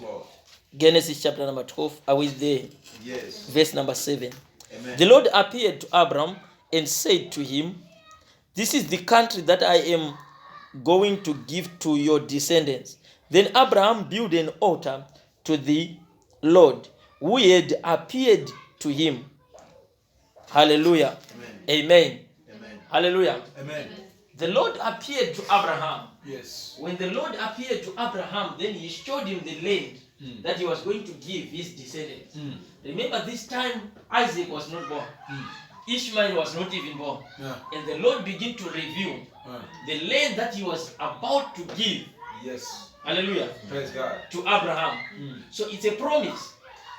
Lord. Genesis chapter number 12. Are we there? Yes. Verse number 7. Amen. The Lord appeared to Abram and said to him, "This is the country that I am going to give to your descendants." Then Abraham built an altar to the Lord who had appeared to him. Hallelujah. Amen. Amen. Amen. Hallelujah. Amen. The Lord appeared to Abraham. Yes. When the Lord appeared to Abraham, then he showed him the land that he was going to give his descendants. Remember, this time Isaac was not born. Ishmael was not even born. Yeah. And the Lord began to reveal the land that he was about to give. Yes. Hallelujah. Praise God. To Abraham. So it's a promise.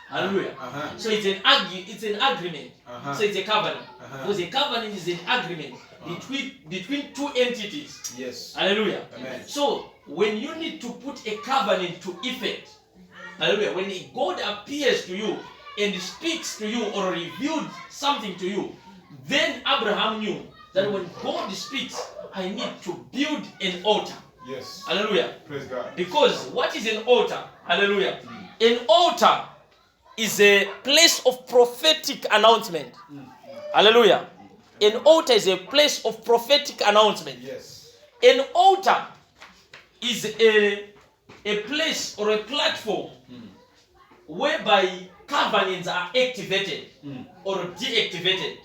Hallelujah. So it's an agreement. So it's a covenant. Because a covenant is an agreement between two entities. Yes. Hallelujah. Amen. So when you need to put a covenant to effect, hallelujah, when God appears to you and speaks to you or revealed something to you, then Abraham knew that when God speaks, I need to build an altar. Yes. Hallelujah. Praise God. Because what is an altar? Hallelujah. An altar is a place of prophetic announcement. Hallelujah. An altar is a place of prophetic announcement. Yes. An altar is a place or a platform whereby covenants are activated or deactivated.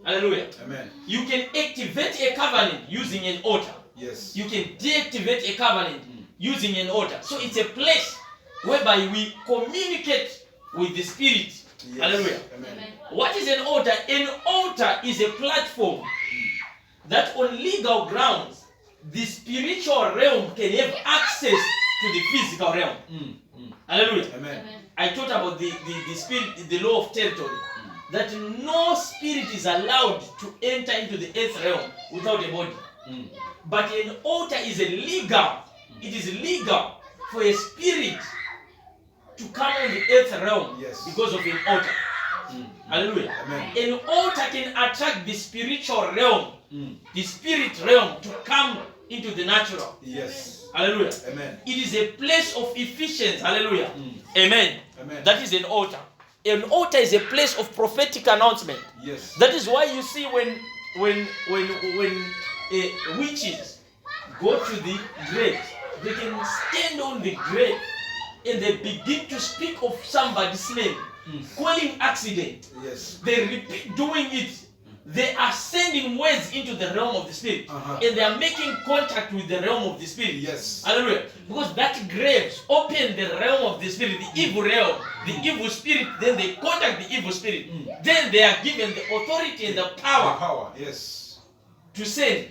Hallelujah. Amen. You can activate a covenant using an altar. Yes. You can deactivate a covenant using an altar. So it's a place whereby we communicate with the Spirit. Yes. Hallelujah. Amen. What is an altar? An altar is a platform that on legal grounds the spiritual realm can have access to the physical realm. Hallelujah. Amen. I talked about the spirit, the law of territory. That no spirit is allowed to enter into the earth realm without a body. But an altar is illegal. It is legal for a spirit to come on the earth realm because of an altar. Hallelujah. Amen. An altar can attract the spiritual realm, the spirit realm to come into the natural. Yes. Hallelujah. Amen. It is a place of efficiency. Hallelujah. Amen. Amen. That is an altar. An altar is a place of prophetic announcement. Yes. That is why you see when witches go to the grave, they can stand on the grave and they begin to speak of somebody's name, calling accident. Yes. They repeat doing it. They are sending words into the realm of the spirit, and they are making contact with the realm of the spirit. Yes. Hallelujah. Because that graves open the realm of the spirit, the evil realm, the evil spirit. Then they contact the evil spirit. Then they are given the authority and the power. The power. Yes. To send.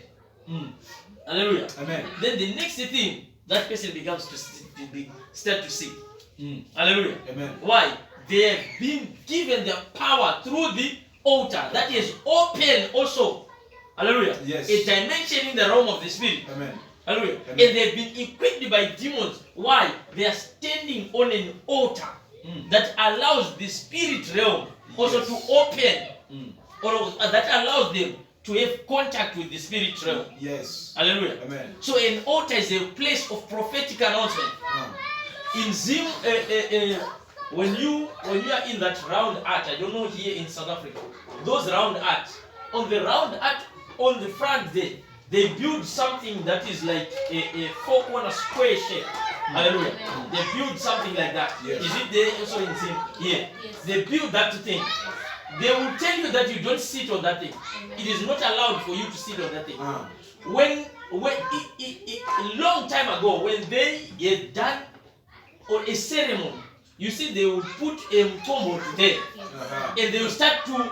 Hallelujah. Amen. Then the next thing, that person begins to start to see. Hallelujah. Amen. Why? They have been given the power through the altar that is open also. Hallelujah. Yes. A dimension in the realm of the spirit. Amen. Hallelujah. Amen. And they've been equipped by demons. Why? They are standing on an altar that allows the spirit realm also to open, or that allows them to have contact with the spirit realm. Yes. Hallelujah. Amen. So an altar is a place of prophetic announcement. In Zim, when you are in that round art, I don't know here in South Africa, those round art, on the round art, on the front there, they build something that is like a four-corner square shape. Hallelujah. They build something like that. Yes. Is it there also in Zim? Here. They build that thing. They will tell you that you don't sit on that thing. It is not allowed for you to sit on that thing. When a long time ago, when they had done or a ceremony, you see they will put a tombo there, and they will start to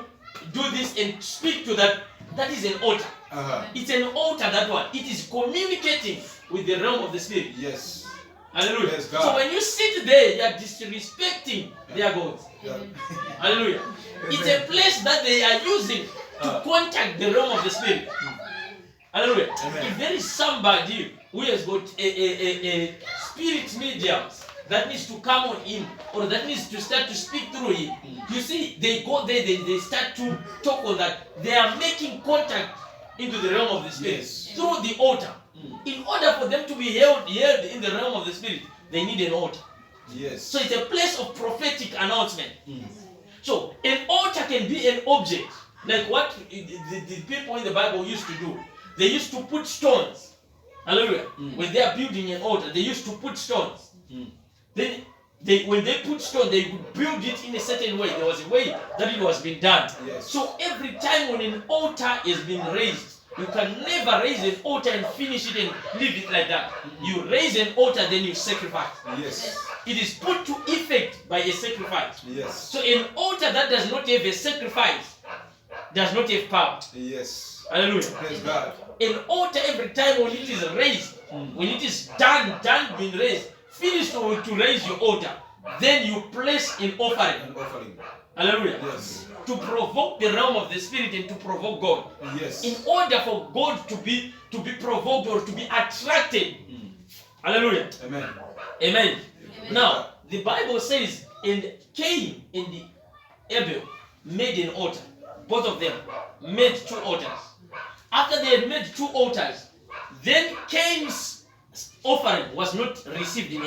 do this and speak to that. That is an altar. It's an altar, that one. It is communicating with the realm of the spirit. Yes. Hallelujah. Yes, God. So when you sit there, you are disrespecting their gods. Hallelujah. It's a place that they are using to contact the realm of the spirit. Hallelujah. Amen. If there is somebody who has got a spirit medium that needs to come on him, or that needs to start to speak through him, you see, they go there, they start to talk on that. They are making contact into the realm of the spirit through the altar. In order for them to be held in the realm of the spirit, they need an altar. Yes. So it's a place of prophetic announcement. Mm. So an altar can be an object, like what the people in the Bible used to do. They used to put stones. Hallelujah. When they are building an altar, they used to put stones. Then when they put stone, they would build it in a certain way. There was a way that it was being done. Yes. So every time when an altar is being raised, you can never raise an altar and finish it and leave it like that. You raise an altar, then you sacrifice. Yes. It is put to effect by a sacrifice. Yes. So an altar that does not have a sacrifice does not have power. Yes. Hallelujah. Praise God. An altar, every time when it is raised, when it is done being raised, finished to raise your altar, then you place an offering. An offering. Hallelujah. Yes. To provoke the realm of the spirit and to provoke God. Yes. In order for God to be provoked or to be attracted. Hallelujah. Amen. Amen. Now, the Bible says, and Cain and Abel made an altar. Both of them made 2 altars. After they had made 2 altars, then Cain's offering was not received in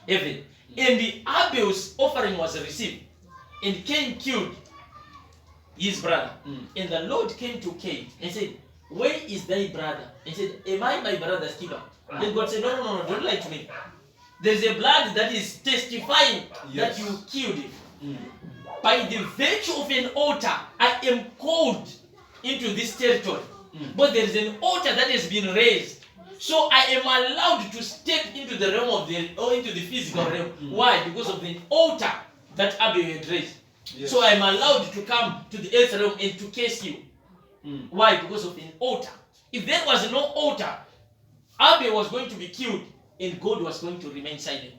heaven. And the Abel's offering was received. And Cain killed his brother. And the Lord came to Cain and said, "Where is thy brother?" And said, "Am I my brother's keeper?" Then God said, No, don't lie to me. There's a blood that is testifying that you killed him. By the virtue of an altar, I am called into this territory. But there is an altar that has been raised. So I am allowed to step into the realm into the physical realm. Why? Because of the altar that Abel had raised. Yes. So I am allowed to come to the earth realm and to curse you. Why? Because of an altar. If there was no altar, Abel was going to be killed and God was going to remain silent.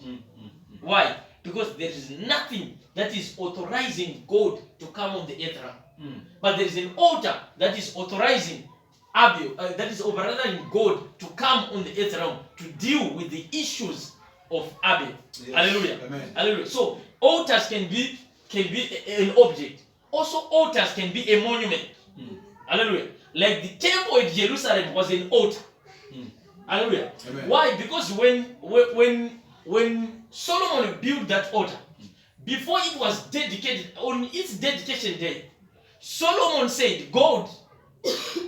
Why? Because there is nothing that is authorizing God to come on the earth realm. But there is an altar that is authorizing Abel, that is authorizing God to come on the earth realm to deal with the issues of Abel. Yes. Hallelujah. Amen. Hallelujah. So altars can be an object. Also altars can be a monument. Hallelujah. Like the temple in Jerusalem was an altar. Hallelujah. Amen. Why? Because when Solomon built that altar, before it was dedicated, on its dedication day, Solomon said, "God,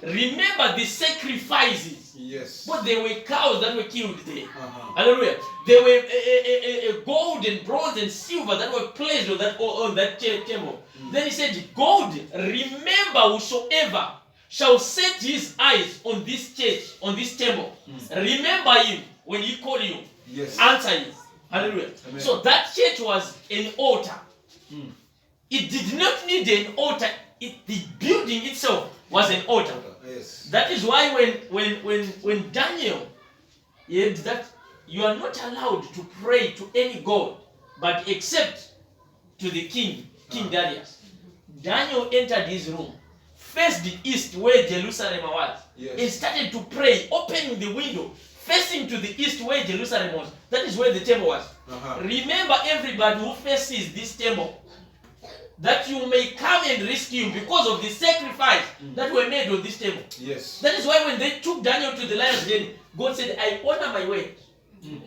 remember the sacrifices." Yes. But there were cows that were killed there. Uh-huh. Hallelujah. There were a gold and bronze and silver that were placed on that temple. Then he said, "God, remember whosoever shall set his eyes on this church, on this temple. Remember him when he call you. Yes. Answer him." Hallelujah. Amen. So that church was an altar. It did not need an altar. The building itself was an altar. Yes. That is why when Daniel heard that you are not allowed to pray to any god but except to the king, King Darius, Daniel entered his room, faced the east where Jerusalem was, Yes. and started to pray, opening the window, facing to the east where Jerusalem was. That is where the temple was. Uh-huh. Remember, everybody who faces this temple, that you may come and rescue him because of the sacrifice that were made on this temple. Yes. That is why when they took Daniel to the lion's den, God said, "I honor my word."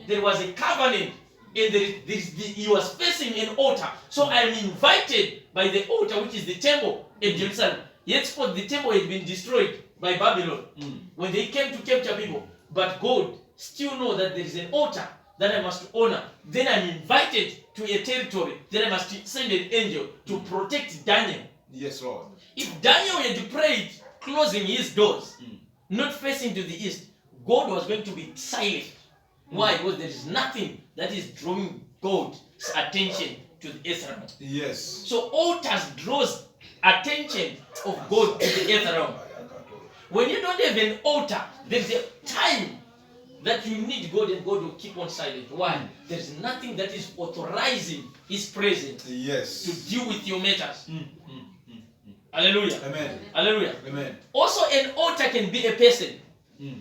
There was a covenant, and he was facing an altar. So I am invited by the altar, which is the temple in Jerusalem. Yet for the temple had been destroyed by Babylon when they came to capture people. But God still knows that there is an altar that I must honor. Then I'm invited to a territory. Then I must send an angel to protect Daniel. Yes, Lord. If Daniel had prayed closing his doors, not facing to the east, God was going to be silent. Why? Because there is nothing that is drawing God's attention to the earth realm. Yes. So altars draws attention of God to the earth realm. When you don't have an altar, there's a time that you need God and God will keep on silent. Why? There's nothing that is authorizing His presence Yes. to deal with your matters. Hallelujah. Amen. Hallelujah. Amen. Also, an altar can be a person.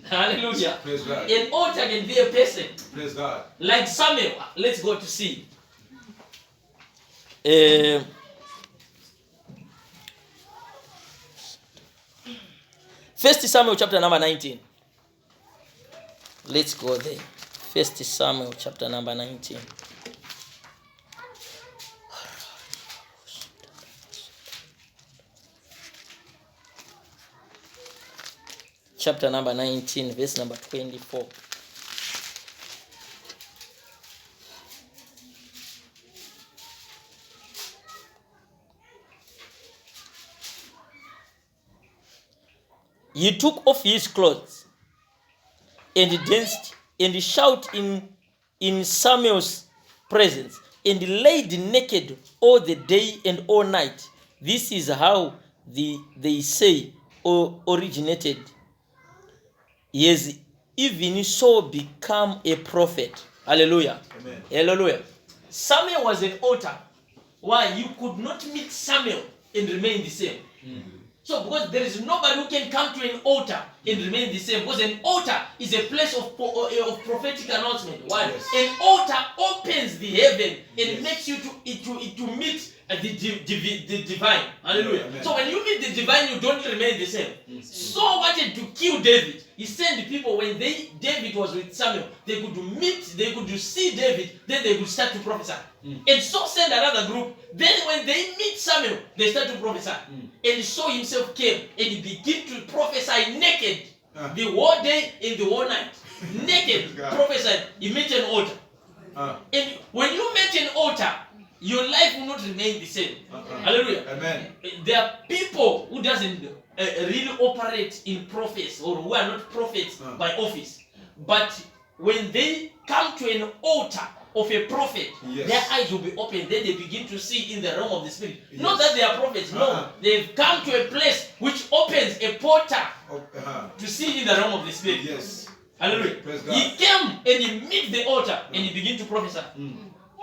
Hallelujah. Praise God. An altar can be a person. Praise God. Like Samuel. Let's go to see. First Samuel chapter number 19. Let's go there. First Samuel chapter number 19. chapter number 19, verse number 24. He took off his clothes and danced and shouted in Samuel's presence, and laid naked all the day and all night. This is how they say originated. He has even so become a prophet. Hallelujah. Amen. Hallelujah. Samuel was an altar. Why? You could not meet Samuel and remain the same. So because there is nobody who can come to an altar and remain the same. Because an altar is a place of prophetic announcement. Why? Yes. An altar opens the heaven and Yes. makes you to meet the divine. Hallelujah. Amen. So when you meet the divine, you don't remain the same. Saul wanted to kill David. He sent people when David was with Samuel, they could see David, then they could start to prophesy. And Saul sent another group. Then when they meet Samuel, they start to prophesy. And Saul himself came and he began to prophesy naked the whole day and the whole night. Naked, prophesied. He met an altar. And when you met an altar, your life will not remain the same. Hallelujah. Amen. There are people who doesn't really operate in prophets, or who are not prophets by office. But when they come to an altar of a prophet, Yes. their eyes will be open. Then they begin to see in the realm of the spirit. Yes. Not that they are prophets. No, they've come to a place which opens a portal to see in the realm of the spirit. Yes. Hallelujah. Praise God. He came and he met the altar and he began to prophesy.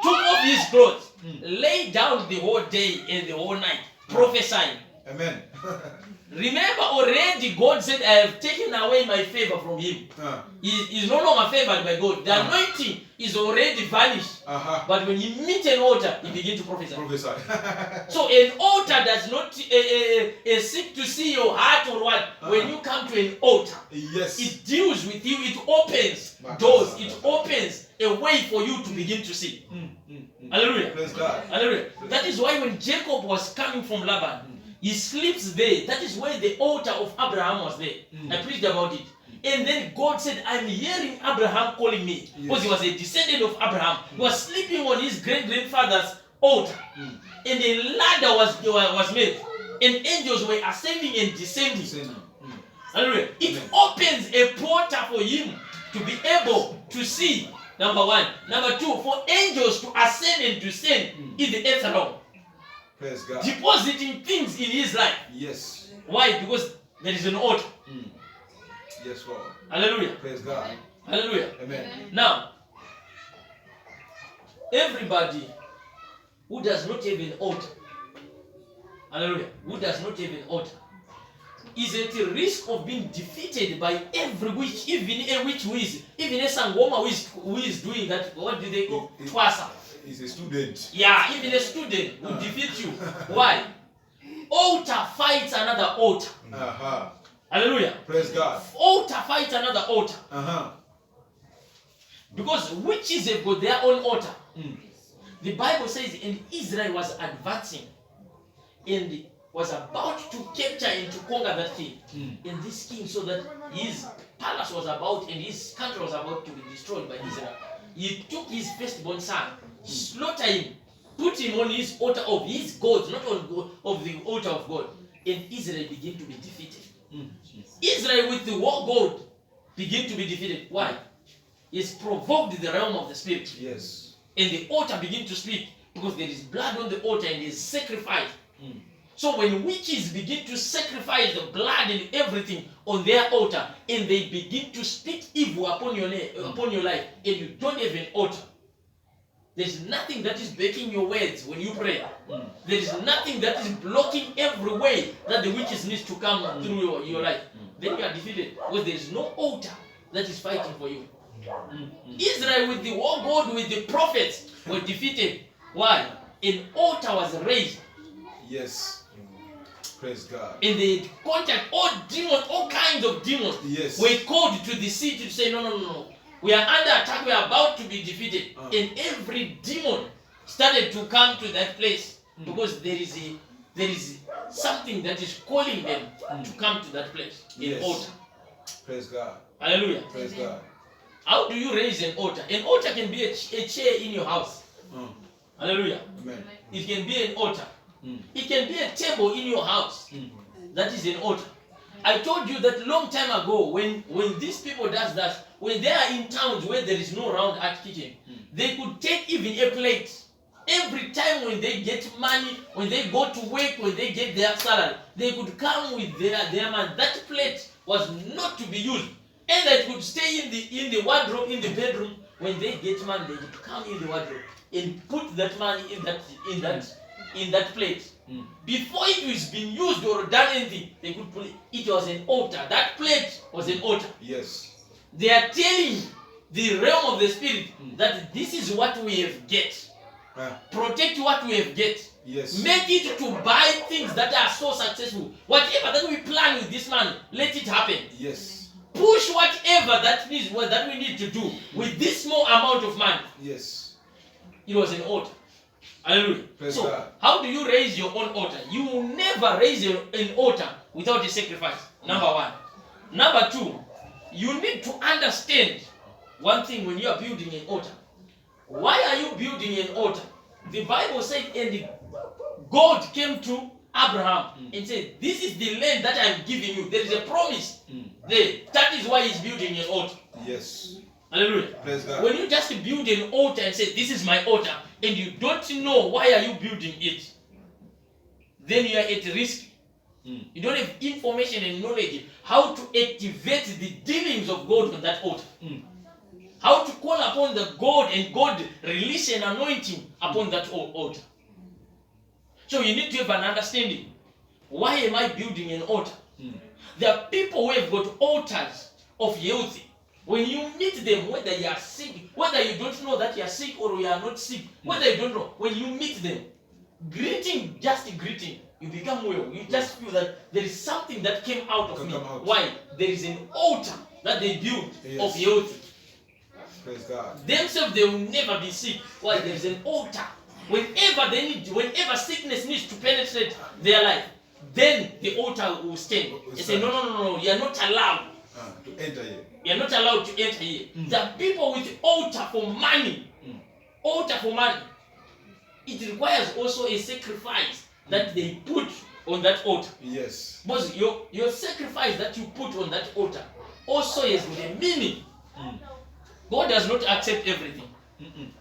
Took off his clothes, lay down the whole day and the whole night, prophesying. Amen. Remember, already God said, I have taken away my favor from him. He is no longer favored by God. The anointing is already vanished. But when he meets an altar, he begins to prophesy. Prophesy. So an altar does not seek to see your heart or what. When you come to an altar, Yes. it deals with you. It opens doors. It opens a way for you to begin to see. Hallelujah. Praise God. Hallelujah. That is why when Jacob was coming from Laban, he sleeps there. That is where the altar of Abraham was there. I preached about it. And then God said, I'm hearing Abraham calling me. Because he was a descendant of Abraham. He was sleeping on his great-grandfather's altar. And a ladder was made. And angels were ascending and descending. Hallelujah. It opens a portal for him to be able to see. Number one. Number two, for angels to ascend and descend in the earth realm. Praise God. Depositing things in his life. Yes. Why? Because there is an altar. Yes, Lord. Hallelujah. Praise God. Hallelujah. Amen. Now, everybody who does not have an altar, hallelujah, who does not have an altar, is at the risk of being defeated by every witch, even a witch even a sangoma who is doing that. What do they call? Twasa. He's a student. Yeah, even a student will defeat you. Why? Altar fights another altar. Hallelujah. Praise God. Altar fights another altar. Because witches have got their own altar. The Bible says, and Israel was advancing and was about to capture and to conquer that king. And this king saw that his palace was about and his country was about to be destroyed by Israel. He took his firstborn son, slaughtered him, put him on his altar of his gods, not on God, of the altar of God. And Israel began to be defeated. Israel with the war god began to be defeated. Why? It's provoked the realm of the spirit. Yes. And the altar began to speak because there is blood on the altar and there is sacrifice. So when witches begin to sacrifice the blood and everything on their altar, and they begin to speak evil upon your life, and you don't have an altar, there's nothing that is breaking your words when you pray. There is nothing that is blocking every way that the witches need to come through your life. Then you are defeated because there is no altar that is fighting for you. Israel with the war god, with the prophets, were defeated. Why? An altar was raised. Yes. Praise God. And they contact all demons, all kinds of demons. Yes. Were called to the city to say, no. We are under attack. We are about to be defeated. And every demon started to come to that place because there is something that is calling them to come to that place. An altar. Praise God. Hallelujah. Praise God. How do you raise an altar? An altar can be a chair in your house. Hallelujah. Amen. It can be an altar. Mm. It can be a table in your house. Mm. That is an altar. I told you that long time ago, when these people does that, when they are in towns where there is no round art kitchen, they could take even a plate. Every time when they get money, when they go to work, when they get their salary, they could come with their money. That plate was not to be used. And they could stay in the wardrobe, in the bedroom. When they get money, they would come in the wardrobe and put that money in that plate. Before it was being used or done anything, they could put it. It was an altar. That plate was an altar. Yes. They are telling the realm of the spirit that this is what we have get. Protect what we have get. Yes. Make it to buy things that are so successful. Whatever that we plan with this money, let it happen. Yes. Push whatever that we need to do with this small amount of money. Yes. It was an altar. Hallelujah. Praise So, God. how do you raise your own altar? You will never raise an altar without a sacrifice. Number one. Number two, you need to understand one thing when you are building an altar. Why are you building an altar? The Bible said, and God came to Abraham and said, this is the land that I'm giving you. There is a promise there. That is why he's building an altar. Yes. Hallelujah. Praise God. When you just build an altar and say, this is my altar, and you don't know why are you building it, then you are at risk. You don't have information and knowledge how to activate the dealings of God on that altar. How to call upon the God and God release an anointing upon that altar. So you need to have an understanding. Why am I building an altar? There are people who have got altars of health. When you meet them, whether you are sick, whether you don't know that you are sick or you are not sick, whether you don't know, when you meet them, greeting, just greeting, you become well. You just feel that there is something that came out of me. Why? There is an altar that they built of health. Praise God. Themselves, they will never be sick. Why? There is an altar. Whenever sickness needs to penetrate their life, then the altar will stand. They say, no, you are not allowed to enter here. You are not allowed to enter here. The people with altar for money, altar for money, it requires also a sacrifice that they put on that altar. Yes. Because your sacrifice that you put on that altar also has a meaning. God does not accept everything.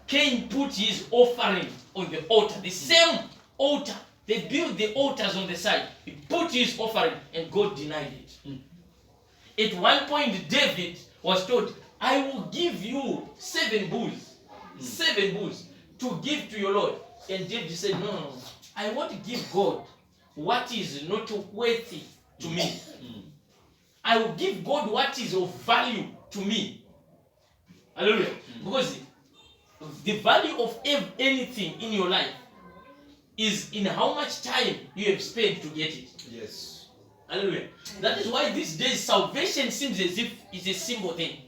Cain put his offering on the altar. The same altar. They built the altars on the side. He put his offering and God denied it. At one point, David was told, I will give you 7 bulls. 7 bulls to give to your Lord. And David said, no. I want to give God what is not worthy to me. I will give God what is of value to me. Hallelujah. Because the value of anything in your life is in how much time you have spent to get it. Yes. Hallelujah. That is why these days salvation seems as if it's a simple thing.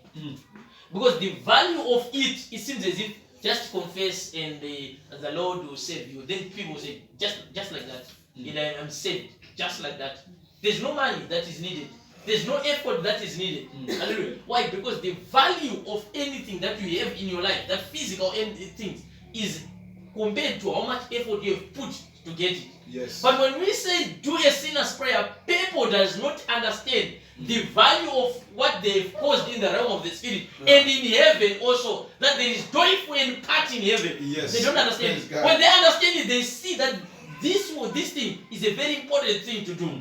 Because the value of it seems as if just confess and the Lord will save you. Then people say, just like that. And I'm saved. Just like that. There's no money that is needed. There's no effort that is needed. Hallelujah. Why? Because the value of anything that you have in your life, that physical things, is compared to how much effort you have put to get it. Yes. But when we say do a sinner's prayer, people does not understand the value of what they've caused in the realm of the spirit and in heaven also, that there is joyful and part in heaven. Yes. They don't understand it. When they understand it, they see that this thing is a very important thing to do.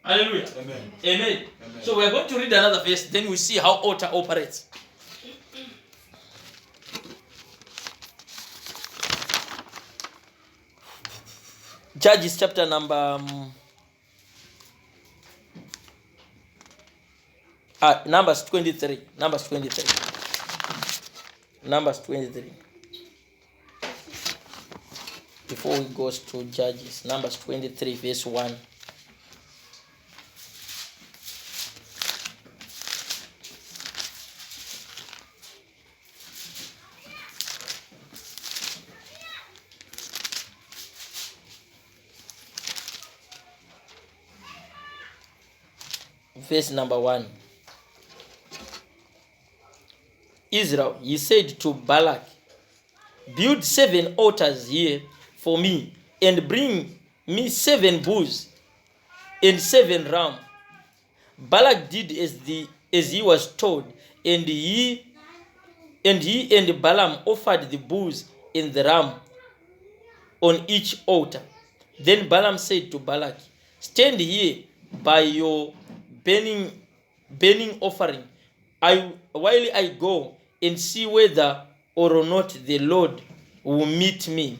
Hallelujah. Amen. Amen. So we're going to read another verse, then we see how altar operates. Judges chapter number Numbers 23. Numbers 23. Before we go to Judges, Numbers 23 verse 1. Verse number 1. Israel, he said to Balak, build 7 altars here for me, and bring me 7 bulls and 7 rams. Balak did as he was told, and he and Balaam offered the bulls and the ram on each altar. Then Balaam said to Balak, stand here by your burning offering, while I go and see whether or not the Lord will meet me.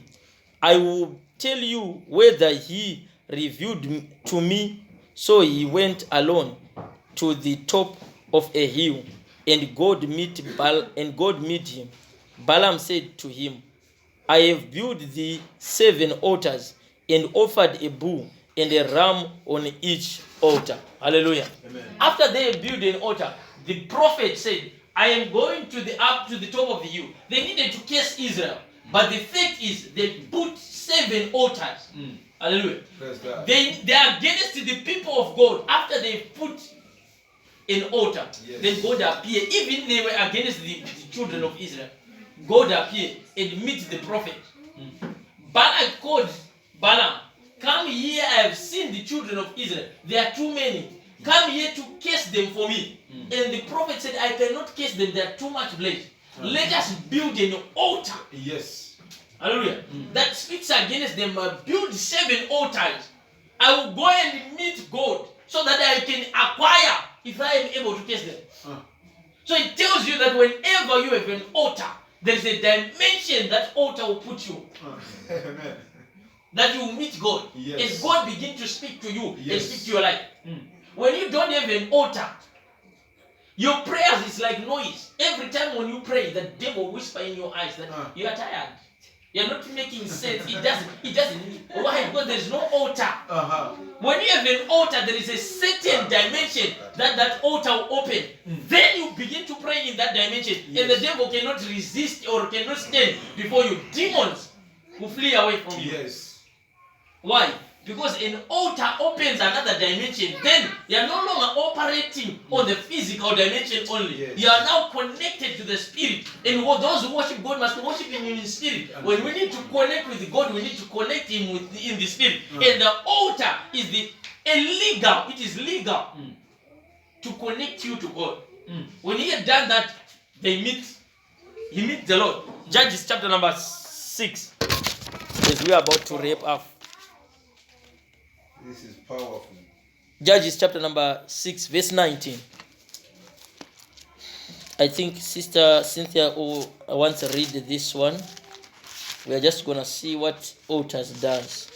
I will tell you whether he revealed to me. So he went alone to the top of a hill, and God met him. Balaam said to him, I have built the 7 altars and offered a bull and a ram on each altar. Hallelujah. Amen. After they built an altar, the prophet said, I am going to the up to the top of the hill. They needed to curse Israel. But the fact is, they put 7 altars. Hallelujah. Praise God. They are against the people of God. After they put an altar, Yes. then God appeared. Even they were against the children of Israel. God appeared and meet the prophet. Balak called Balaam, come here, I have seen the children of Israel. There are too many. Come here to curse them for me. And the prophet said, I cannot curse them, they are too much blood. Let us build an altar. Yes. Hallelujah. That speaks against them. Build 7 altars. I will go and meet God so that I can acquire if I am able to curse them. So it tells you that whenever you have an altar, there is a dimension that altar will put you. Amen. That you will meet God. Yes. As God begins to speak to you and Yes. speak to your life. When you don't have an altar, your prayers is like noise. Every time when you pray, the devil whisper in your eyes that you are tired. You're not making sense. It doesn't. Why? Because there's no altar. When you have an altar, there is a certain dimension that altar will open. Then you begin to pray in that dimension. And the devil cannot resist or cannot stand before you. Demons will flee away from you. Yes. Why? Because an altar opens another dimension. Then you are no longer operating on the physical dimension only. Yes. You are now connected to the spirit. And those who worship God must worship him in spirit. When we need to connect with God, we need to connect him in the spirit. And the altar is it is legal to connect you to God. When he had done that, he meet the Lord. Judges chapter number 6, as we are about to wrap up. This is powerful. Judges chapter number 6, verse 19. I think Sister Cynthia wants to read this one. We are just going to see what altars does.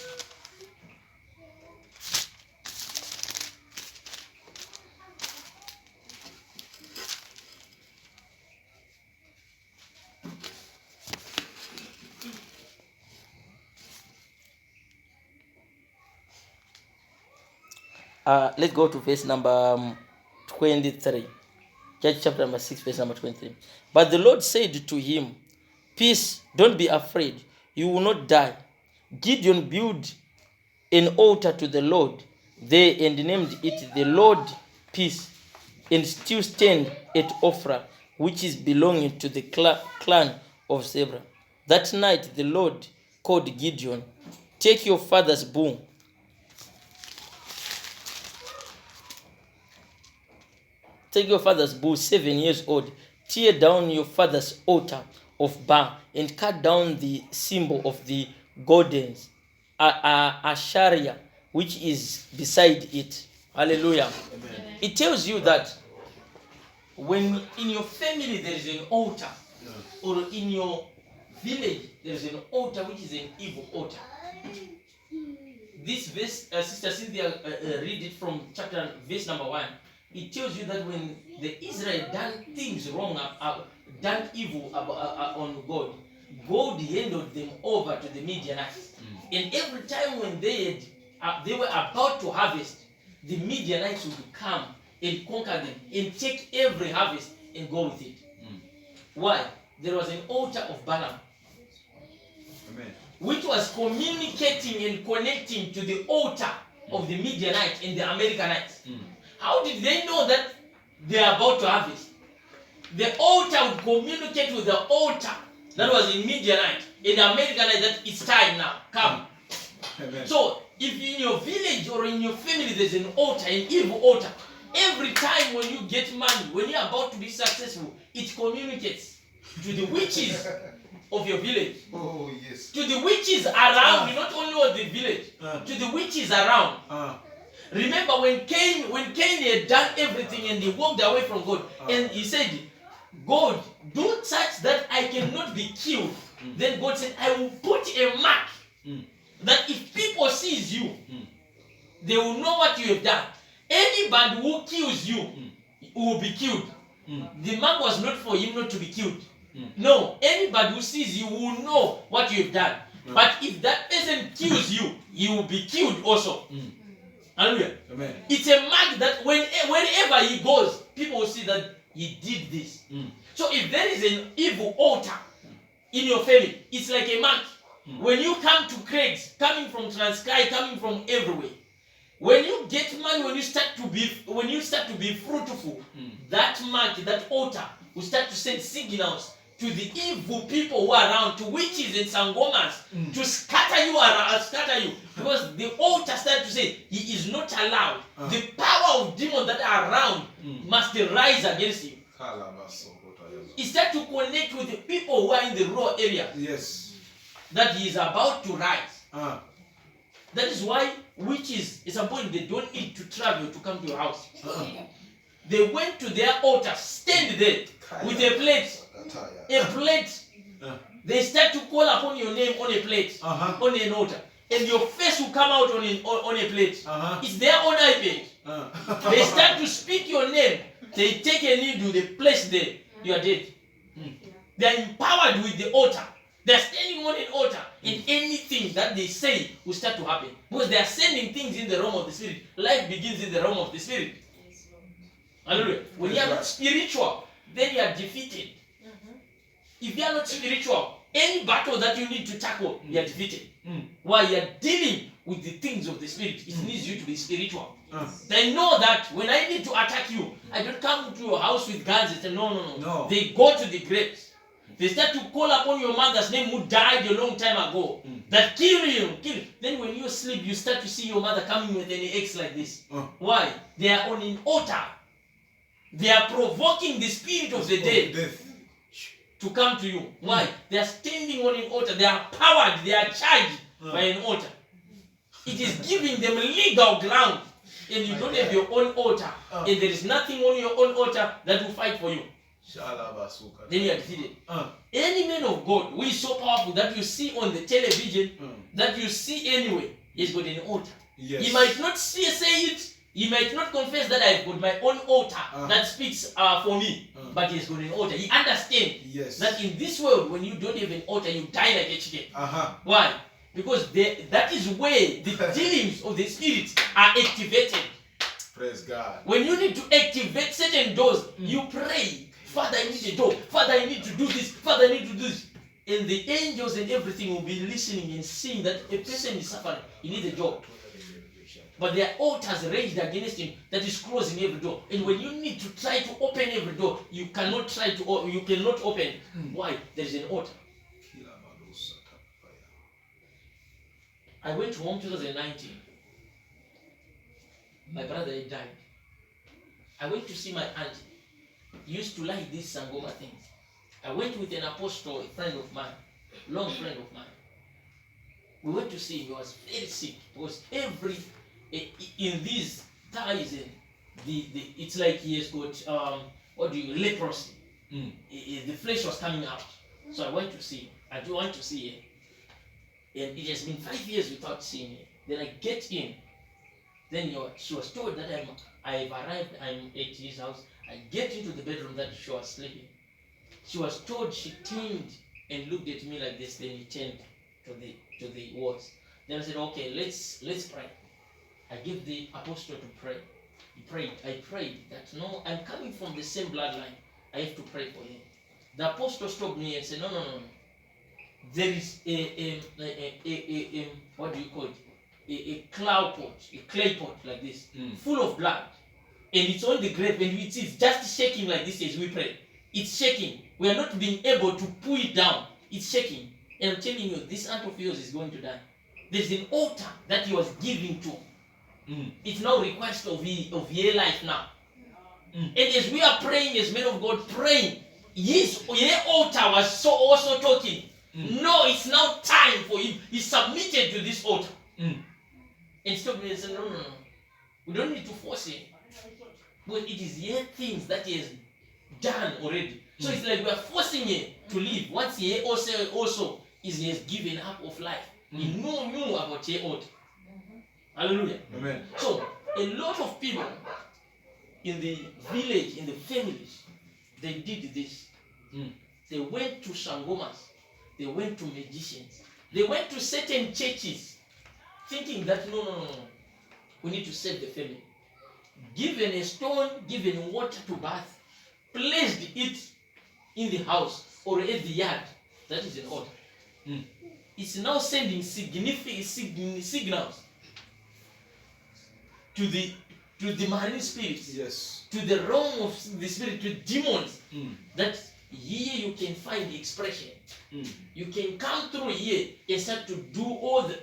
Let's go to verse number 23. Judge chapter number 6, verse number 23. But the Lord said to him, peace, don't be afraid. You will not die. Gideon built an altar to the Lord there and named it the Lord Peace, and still stand at Ophrah, which is belonging to the clan of Zebra. That night the Lord called Gideon, take your father's bull. Take your father's bull, 7 years old, tear down your father's altar of Baal, and cut down the symbol of the goddess, Asherah, which is beside it. Hallelujah. Amen. It tells you that When in your family there is an altar, or in your village there is an altar which is an evil altar. This verse, Sister Cynthia, read it from verse number 1. It tells you that when the Israel done things wrong, done evil on God, God handed them over to the Midianites. And every time when they were about to harvest, the Midianites would come and conquer them and take every harvest and go with it. Why? There was an altar of Balaam, Amen. which was communicating and connecting to the altar of the Midianites and the Amalekites. How did they know that they are about to harvest? the altar would communicate with the altar that was in Midianite, in Americanite, that it's time now, come. Amen. So, if in your village or in your family there's an altar, an evil altar, every time when you get money, when you're about to be successful, it communicates to the witches of your village, Oh, yes. to the witches around, not only of the village, to the witches around. Remember when Cain had done everything and he walked away from God, and he said, God, do such that I cannot be killed. Then God said, I will put a mark that if people sees you, they will know what you have done. Anybody who kills you will be killed. The mark was not for him not to be killed. No, anybody who sees you will know what you have done. But if that person kills you, you will be killed also. Hallelujah. Amen. It's a mark that wherever he goes, people will see that he did this. So if there is an evil altar in your family, it's like a mark. When you come to Craig's, coming from Transkai, coming from everywhere, when you get money, when you start to be fruitful, that mark, that altar will start to send signals to the evil people who are around, to witches and sangomas, to scatter you, because the altar started to say he is not allowed. The power of demons that are around must rise against him. He started to connect with the people who are in the rural area. Yes. That he is about to rise. That is why witches, at some point, they don't need to travel to come to your house. They went to their altar, stand there with a plate. A plate. They start to call upon your name on a plate, on an altar. And your face will come out on a plate. It's their own iPad. They start to speak your name. They take a needle, they place there. You are dead. They are empowered with the altar. They are standing on an altar, and anything that they say will start to happen. Because they are sending things in the realm of the spirit. Life begins in the realm of the spirit. Hallelujah. When you are not spiritual, then you are defeated. If you are not spiritual, any battle that you need to tackle, you are defeated. While you are dealing with the things of the spirit, it needs you to be spiritual. They know that when I need to attack you, I don't come to your house with guns and say, no. They go to the graves. They start to call upon your mother's name who died a long time ago. That kill you. Then when you sleep, you start to see your mother coming with an ex like this. Why? They are on an altar. They are provoking the spirit of the dead to come to you. Why? They are standing on an altar. They are powered. They are charged by an altar. It is giving them legal ground. And you don't have your own altar. And there is nothing on your own altar that will fight for you. Then you are defeated. Any man of God who is so powerful that you see on the television, that you see anyway, he's got an altar. Yes. He might not say it, he might not confess that I've got my own altar that speaks for me, but he's got an altar. He understands that in this world, when you don't have an altar, you die like a chicken. Why? Because that is where the dealings of the spirit are activated. Praise God. When you need to activate certain doors, you pray. Father, I need a door. Father, I need to do this. Father, I need to do this. And the angels and everything will be listening and seeing that a person is suffering. He needs a job. But there are altars raised against him that is closing every door. And when you need to try to open every door, you cannot open. Why? There is an altar. I went home 2019. My brother had died. I went to see my auntie. He used to like these Sangoma things. I went with an apostle, a friend of mine, long friend of mine. We went to see him. He was very sick. Because in these thighs, it's like he has got leprosy. The flesh was coming out. So I went to see him. I do want to see him. And it has been 5 years without seeing him. Then I get in. Then she was told that I've arrived, I'm at his house. I get into the bedroom that she was sleeping. She was told, she turned and looked at me like this, then he turned to the walls. Then I said, okay, let's pray. I give the apostle to pray. He prayed. I prayed that no, I'm coming from the same bloodline. I have to pray for him. The apostle stopped me and said, no. There is a what do you call it? A clay pot like this, full of blood. And it's on the grave, and it's just shaking like this as we pray. It's shaking. We are not being able to pull it down. It's shaking. And I'm telling you, this aunt of yours is going to die. There's an altar that he was giving to. It's now request of your life now. And as we are praying, as men of God praying, yes, your altar was so also talking. No, it's now time for him. He submitted to this altar. And stop me and say, no. We don't need to force it. But it is your things that he has done already. So it's like we are forcing him to live. Once he also is he has given up of life. He knew about your altar. Hallelujah. Amen. So a lot of people in the village, in the families, they did this. They went to sangomas. They went to magicians. They went to certain churches thinking that no. We need to save the family. Given a stone, given water to bath, placed it in the house or at the yard. That is an altar. It's now sending significant signals to the marine spirits, Yes. to the realm of the spirit, to demons, that here you can find the expression. You can come through here and start to do all the